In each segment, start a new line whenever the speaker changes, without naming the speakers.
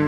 Hey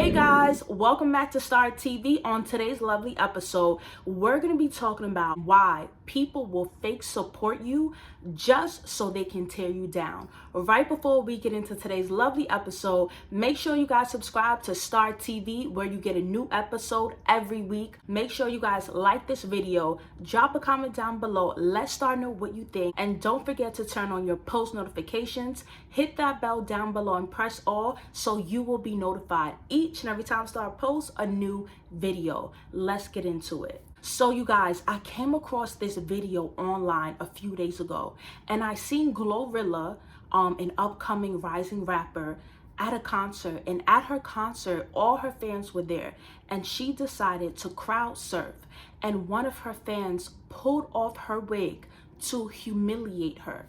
guys, welcome back to Star TV. On today's lovely episode, we're going to be talking about why people will fake support you just so they can tear you down. Right before we get into today's lovely episode, make sure you guys subscribe to Star TV where you get a new episode every week. Make sure you guys like this video, drop a comment down below, let Star know what you think, and don't forget to turn on your post notifications. Hit that bell down below and press all so you will be notified each and every time Star posts a new video. Let's get into it. So you guys, I came across this video online a few days ago, and I seen Glorilla, an upcoming rising rapper, at a concert, and at her concert all her fans were there, and she decided to crowd surf, and one of her fans pulled off her wig to humiliate her.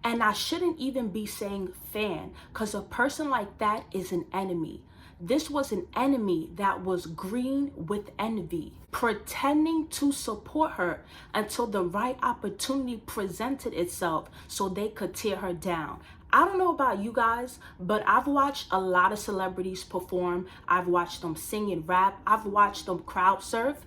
And I shouldn't even be saying fan, because a person like that is an enemy. This was an enemy that was green with envy, pretending to support her until the right opportunity presented itself so they could tear her down. I don't know about you guys, but I've watched a lot of celebrities perform. I've watched them sing and rap. I've watched them crowd surf.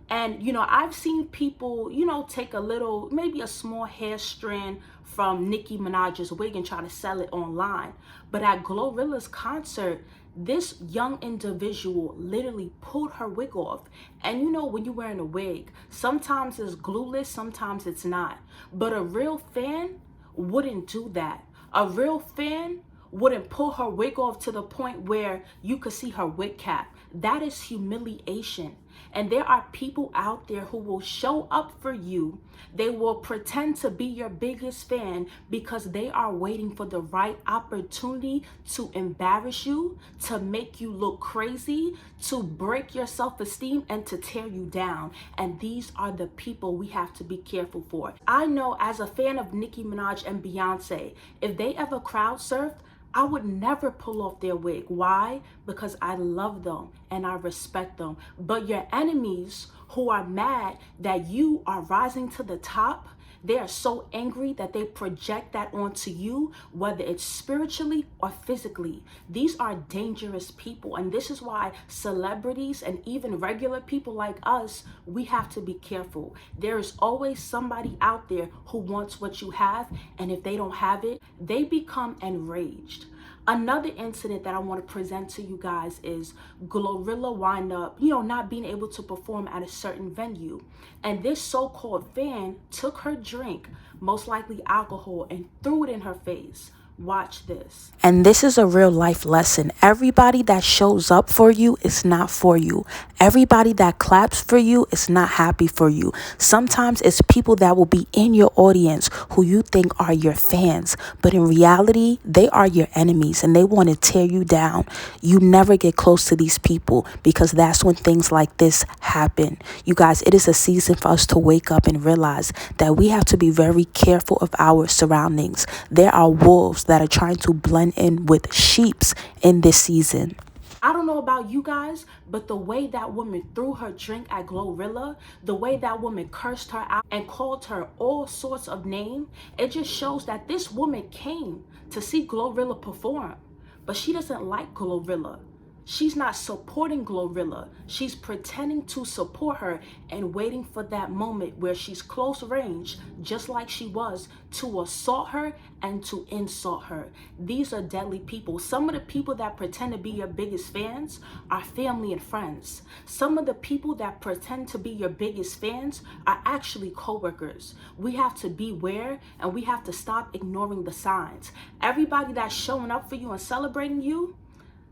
And, I've seen people, take a little, maybe a small hair strand from Nicki Minaj's wig and try to sell it online. But at Glorilla's concert, this young individual literally pulled her wig off. And when you're wearing a wig, sometimes it's glueless, sometimes it's not. But a real fan wouldn't do that. A real fan wouldn't pull her wig off to the point where you could see her wig cap. That is humiliation. And there are people out there who will show up for you. They will pretend to be your biggest fan because they are waiting for the right opportunity to embarrass you, to make you look crazy, to break your self-esteem, and to tear you down. And these are the people we have to be careful for. I know as a fan of Nicki Minaj and Beyonce, if they ever crowd surfed, I would never pull off their wig. Why? Because I love them and I respect them. But your enemies who are mad that you are rising to the top, they are so angry that they project that onto you, whether it's spiritually or physically. These are dangerous people. And this is why celebrities and even regular people like us, we have to be careful. There is always somebody out there who wants what you have. And if they don't have it, they become enraged. Another incident that I want to present to you guys is Glorilla wind up, not being able to perform at a certain venue. And this so-called fan took her drink, most likely alcohol, and threw it in her face. Watch this. And this is a real life lesson. Everybody that shows up for you is not for you. Everybody that claps for you is not happy for you. Sometimes it's people that will be in your audience who you think are your fans, but in reality, they are your enemies and they want to tear you down. You never get close to these people because that's when things like this happen. You guys, it is a season for us to wake up and realize that we have to be very careful of our surroundings. There are wolves that are trying to blend in with sheeps in this season. I don't know about you guys, but the way that woman threw her drink at Glorilla, the way that woman cursed her out and called her all sorts of names, it just shows that this woman came to see Glorilla perform, but she doesn't like Glorilla. She's not supporting Glorilla. She's pretending to support her and waiting for that moment where she's close range, just like she was, to assault her and to insult her. These are deadly people. Some of the people that pretend to be your biggest fans are family and friends. Some of the people that pretend to be your biggest fans are actually coworkers. We have to beware and we have to stop ignoring the signs. Everybody that's showing up for you and celebrating you,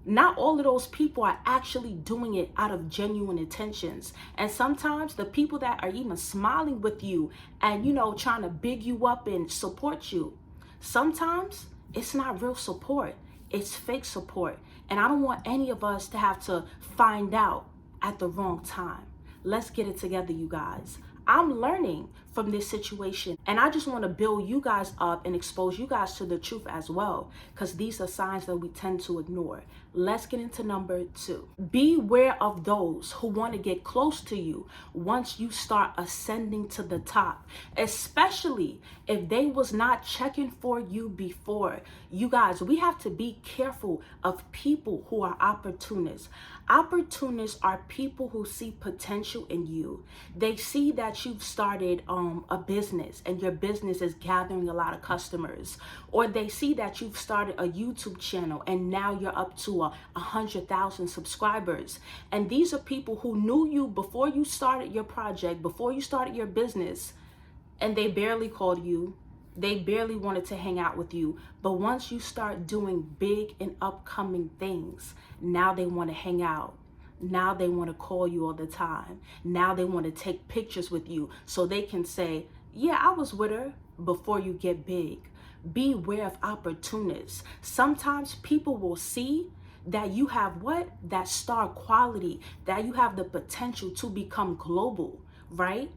not all of those people are actually doing it out of genuine intentions. And sometimes the people that are even smiling with you and, trying to big you up and support you, sometimes It's not real support. It's fake support. And I don't want any of us to have to find out at the wrong time. Let's get it together, you guys. I'm learning from this situation, and I just want to build you guys up and expose you guys to the truth as well, because these are signs that we tend to ignore. Let's get into number 2. Beware of those who want to get close to you once you start ascending to the top, especially if they was not checking for you before. You guys, we have to be careful of people who are opportunists. Opportunists are people who see potential in you. They see that you've started a business and your business is gathering a lot of customers, or they see that you've started a YouTube channel and now you're up to 100,000 subscribers. And these are people who knew you before you started your project, before you started your business, and they barely called you. They barely wanted to hang out with you. But once you start doing big and upcoming things, now they want to hang out. Now they want to call you all the time. Now they want to take pictures with you so they can say, yeah, I was with her, before you get big. Beware of opportunists. Sometimes people will see that you have that star quality, that you have the potential to become global, right?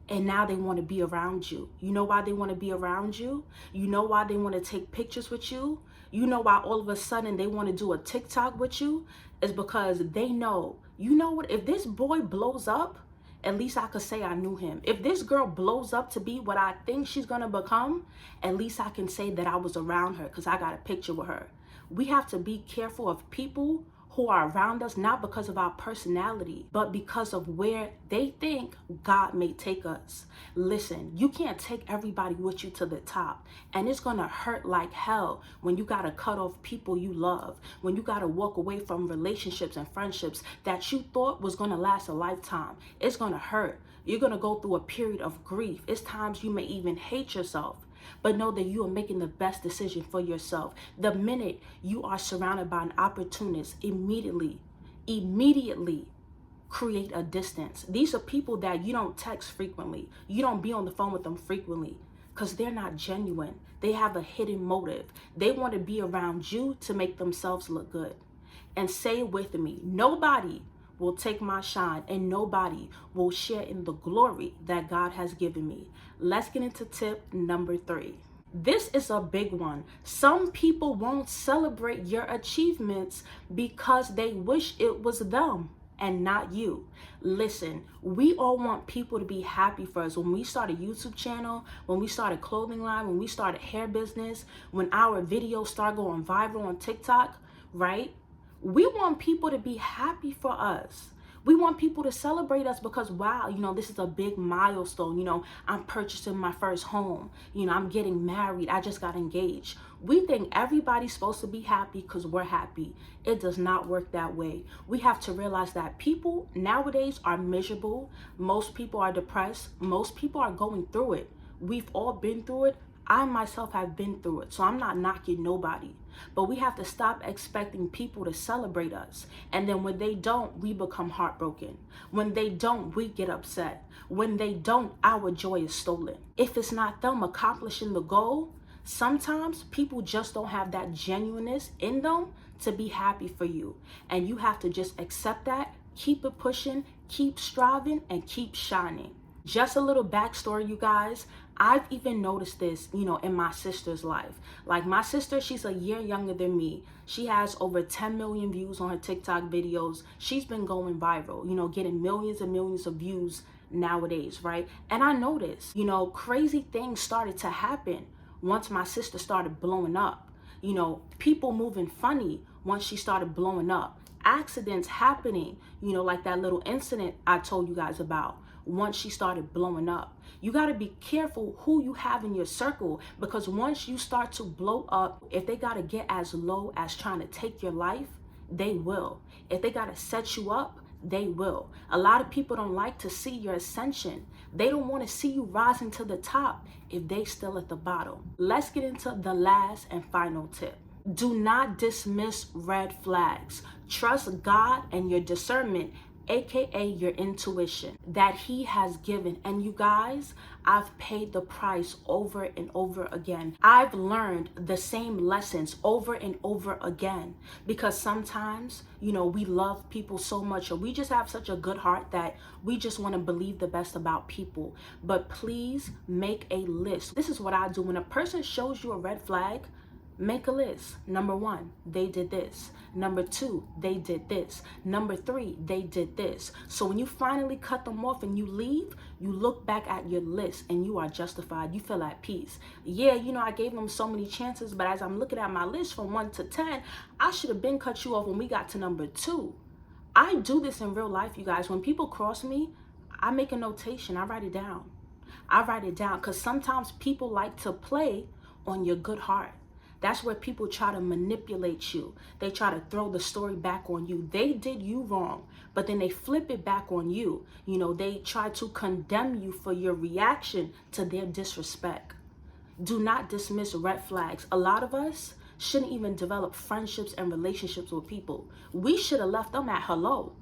And now they want to be around you. You know why they want to be around you? You know why they want to take pictures with you? You know why all of a sudden they want to do a TikTok with you? Is because they know, you know what, if this boy blows up, at least I could say I knew him. If this girl blows up to be what I think she's going to become, at least I can say that I was around her because I got a picture with her. We have to be careful of people who are around us, not because of our personality, but because of where they think God may take us. Listen, you can't take everybody with you to the top, and it's gonna hurt like hell when you gotta cut off people you love, when you gotta walk away from relationships and friendships that you thought was gonna last a lifetime. It's gonna hurt. You're gonna go through a period of grief. It's times you may even hate yourself. But know that you are making the best decision for yourself. The minute you are surrounded by an opportunist, immediately create a distance. These are people that you don't text frequently. You don't be on the phone with them frequently because they're not genuine. They have a hidden motive. They want to be around you to make themselves look good. And say with me, nobody will take my shine and nobody will share in the glory that God has given me. Let's get into tip number 3. This is a big one. Some people won't celebrate your achievements because they wish it was them and not you. Listen, we all want people to be happy for us. When we start a YouTube channel, when we start a clothing line, when we start a hair business, when our videos start going viral on TikTok, right? We want people to be happy for us. We want people to celebrate us because, wow, this is a big milestone. I'm purchasing my first home. I'm getting married. I just got engaged. We think everybody's supposed to be happy because we're happy. It does not work that way. We have to realize that people nowadays are miserable. Most people are depressed. Most people are going through it. We've all been through it. I myself have been through it, so I'm not knocking nobody. But we have to stop expecting people to celebrate us. And then when they don't, we become heartbroken. When they don't, we get upset. When they don't, our joy is stolen. If it's not them accomplishing the goal, sometimes people just don't have that genuineness in them to be happy for you. And you have to just accept that, keep it pushing, keep striving, and keep shining. Just a little backstory, you guys. I've even noticed this, in my sister's life. Like my sister, she's a year younger than me. She has over 10 million views on her TikTok videos. She's been going viral, getting millions and millions of views nowadays, right? And I noticed, crazy things started to happen once my sister started blowing up. People moving funny once she started blowing up. Accidents happening, like that little incident I told you guys about. Once she started blowing up, you got to be careful who you have in your circle, because once you start to blow up, if they got to get as low as trying to take your life, they will. If they got to set you up, they will. A lot of people don't like to see your ascension. They don't want to see you rising to the top if they still at the bottom. Let's get into the last and final tip. Do not dismiss red flags. Trust God and your discernment aka your intuition, that he has given. And you guys, I've paid the price over and over again. I've learned the same lessons over and over again, because sometimes, we love people so much, or we just have such a good heart that we just want to believe the best about people. But please make a list. This is what I do. When a person shows you a red flag, make a list. Number 1, they did this. Number 2, they did this. Number 3, they did this. So when you finally cut them off and you leave, you look back at your list and you are justified. You feel at peace. Yeah, I gave them so many chances, but as I'm looking at my list from 1 to 10, I should have been cut you off when we got to number 2. I do this in real life, you guys. When people cross me, I make a notation. I write it down. Because sometimes people like to play on your good heart. That's where people try to manipulate you. They try to throw the story back on you. They did you wrong, but then they flip it back on you. They try to condemn you for your reaction to their disrespect. Do not dismiss red flags. A lot of us shouldn't even develop friendships and relationships with people. We should have left them at hello.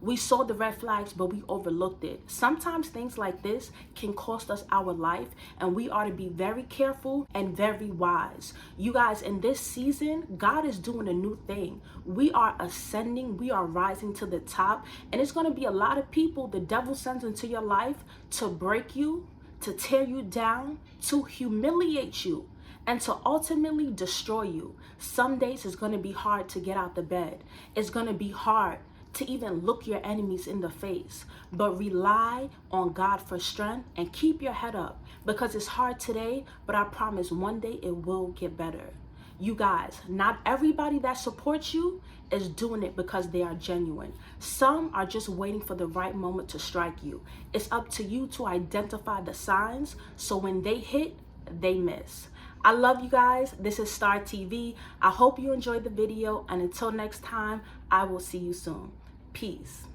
We saw the red flags, but we overlooked it. Sometimes things like this can cost us our life, and we are to be very careful and very wise. You guys, in this season, God is doing a new thing. We are ascending, we are rising to the top, and it's going to be a lot of people the devil sends into your life to break you, to tear you down, to humiliate you, and to ultimately destroy you. Some days it's going to be hard to get out the bed. It's going to be hard to even look your enemies in the face, but rely on God for strength and keep your head up, because it's hard today, but I promise one day it will get better. You guys, not everybody that supports you is doing it because they are genuine. Some are just waiting for the right moment to strike you. It's up to you to identify the signs, so when they hit, they miss. I love you guys. This is Star TV. I hope you enjoyed the video, and until next time, I will see you soon. Peace.